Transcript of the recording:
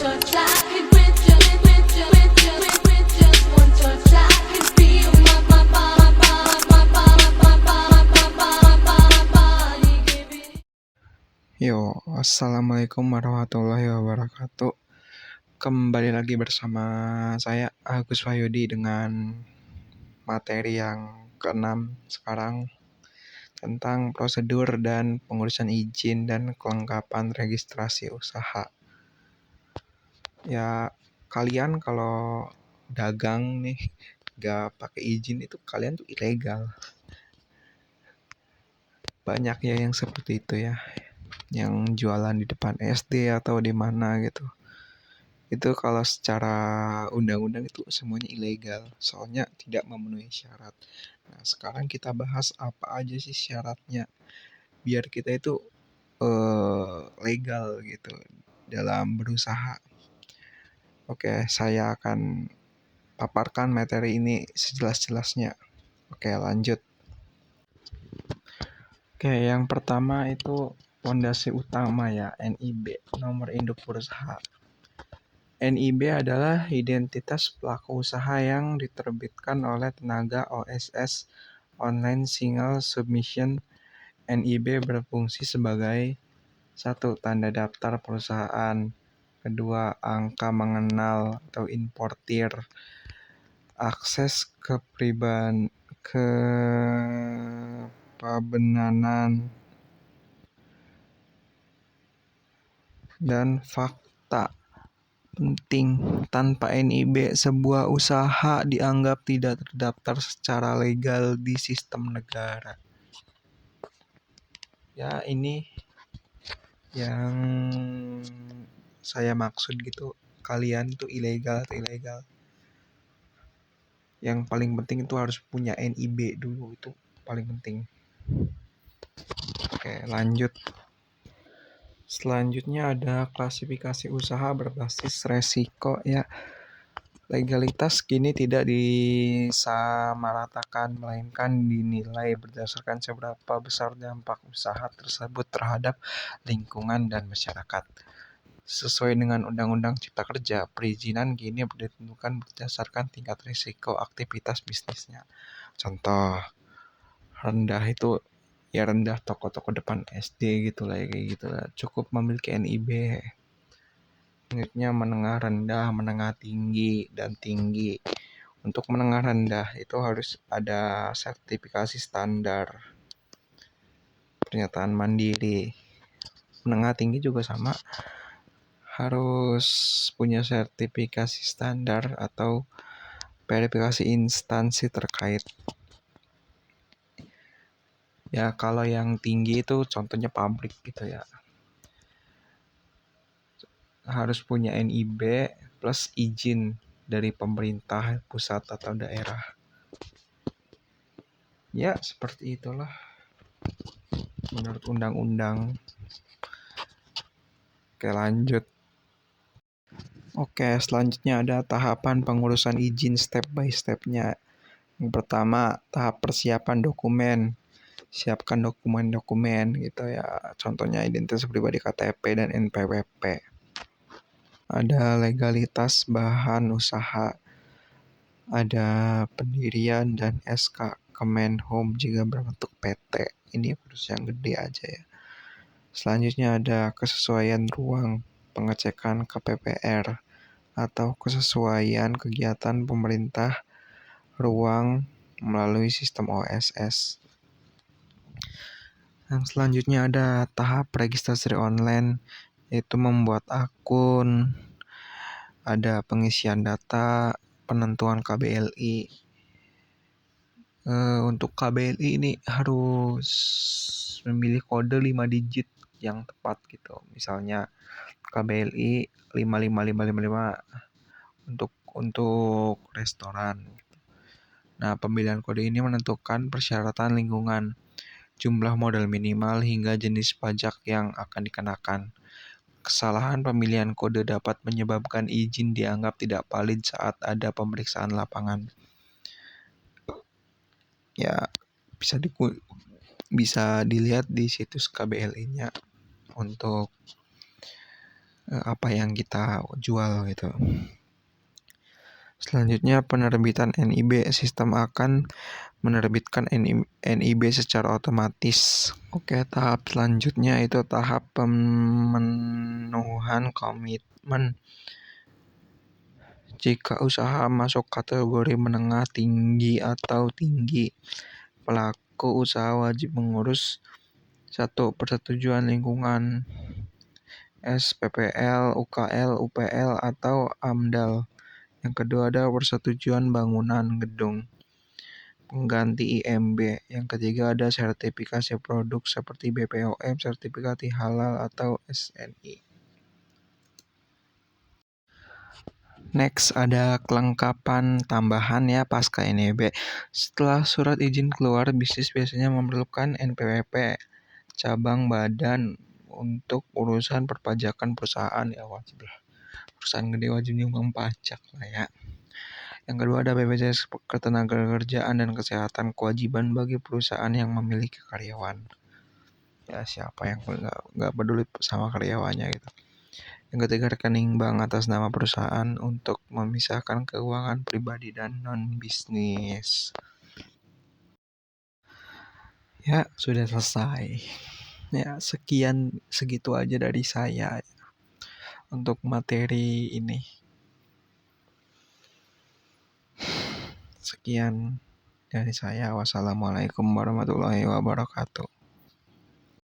touch, I can with just one touch, I can feel my body giving. Yo, assalamualaikum warahmatullahi wabarakatuh. Kembali lagi bersama saya Agus Wahyudi dengan materi yang keenam sekarang tentang prosedur dan pengurusan izin dan kelengkapan registrasi usaha. Ya, kalian kalau dagang nih gak pakai izin itu kalian tuh ilegal. Banyak ya yang seperti itu ya, yang jualan di depan SD atau di mana gitu. Itu kalau secara undang-undang itu semuanya ilegal, soalnya tidak memenuhi syarat. Nah, sekarang kita bahas apa aja sih syaratnya biar kita itu legal gitu dalam berusaha. Oke, saya akan paparkan materi ini sejelas-jelasnya. Oke, lanjut. Oke, yang pertama itu fondasi utama ya, NIB, nomor induk perusahaan. NIB adalah identitas pelaku usaha yang diterbitkan oleh tenaga OSS (Online Single Submission). NIB berfungsi sebagai 1. Tanda daftar perusahaan. 2. Angka mengenal atau importir. Akses kepabeanan dan fakta penting. Tanpa NIB, sebuah usaha dianggap tidak terdaftar secara legal di sistem negara. Ya, ini yang saya maksud gitu. Kalian tuh ilegal atau ilegal. Yang paling penting itu harus punya NIB dulu, itu paling penting. Oke, lanjut. Selanjutnya ada klasifikasi usaha berbasis resiko ya. Legalitas kini tidak disamaratakan, melainkan dinilai berdasarkan seberapa besar dampak usaha tersebut terhadap lingkungan dan masyarakat. Sesuai dengan Undang-Undang Cipta Kerja, perizinan kini ditentukan berdasarkan tingkat risiko aktivitas bisnisnya. Contoh, rendah itu ya rendah toko-toko depan SD gitu lah, kayak gitu lah. Cukup memiliki NIB. Unitnya menengah rendah, menengah tinggi, dan tinggi. Untuk menengah rendah itu harus ada sertifikasi standar, pernyataan mandiri. Menengah tinggi juga sama, harus punya sertifikasi standar atau verifikasi instansi terkait. Ya, kalau yang tinggi itu contohnya pabrik gitu ya. Harus punya NIB plus izin dari pemerintah pusat atau daerah. Ya, seperti itulah menurut undang-undang. Oke, lanjut. Oke, selanjutnya ada tahapan pengurusan izin step by step-nya. Yang pertama, tahap persiapan dokumen. Siapkan dokumen-dokumen gitu ya. Contohnya identitas pribadi, KTP dan NPWP. Ada legalitas bahan usaha. Ada pendirian dan SK Kemenhub jika berbentuk PT. Ini urus yang gede aja ya. Selanjutnya ada kesesuaian ruang, pengecekan KPPR atau kesesuaian kegiatan pemerintah ruang melalui sistem OSS. Yang selanjutnya ada tahap registrasi online, yaitu membuat akun, ada pengisian data, penentuan KBLI. Untuk KBLI ini harus memilih kode 5 digit yang tepat gitu. Misalnya KBLI 555555 untuk restoran. Nah, pemilihan kode ini menentukan persyaratan lingkungan, jumlah modal minimal hingga jenis pajak yang akan dikenakan. Kesalahan pemilihan kode dapat menyebabkan izin dianggap tidak valid saat ada pemeriksaan lapangan. Ya, bisa dilihat di situs KBLI-nya untuk apa yang kita jual gitu. Selanjutnya penerbitan NIB. Sistem akan menerbitkan NIB secara otomatis. Oke, tahap selanjutnya itu tahap pemenuhan komitmen. Jika usaha masuk kategori menengah tinggi atau tinggi, pelaku usaha wajib mengurus 1. Persetujuan lingkungan SPPL, UKL, UPL, atau AMDAL. Yang kedua ada persetujuan bangunan gedung pengganti IMB. Yang ketiga ada sertifikasi produk seperti BPOM, sertifikasi halal, atau SNI. Next ada kelengkapan tambahan ya pasca NIB. Setelah surat izin keluar, bisnis biasanya memerlukan NPWP, cabang badan untuk urusan perpajakan perusahaan ya wajib lah. Perusahaan gede wajib nyumbang pajak lah ya. Yang kedua ada BPJS Ketenagakerjaan dan Kesehatan, kewajiban bagi perusahaan yang memiliki karyawan. Ya siapa yang nggak peduli sama karyawannya gitu. Yang ketiga rekening bank atas nama perusahaan untuk memisahkan keuangan pribadi dan non bisnis. Ya sudah selesai. Ya segitu aja dari saya untuk materi ini. Sekian dari saya. Wassalamualaikum warahmatullahi wabarakatuh.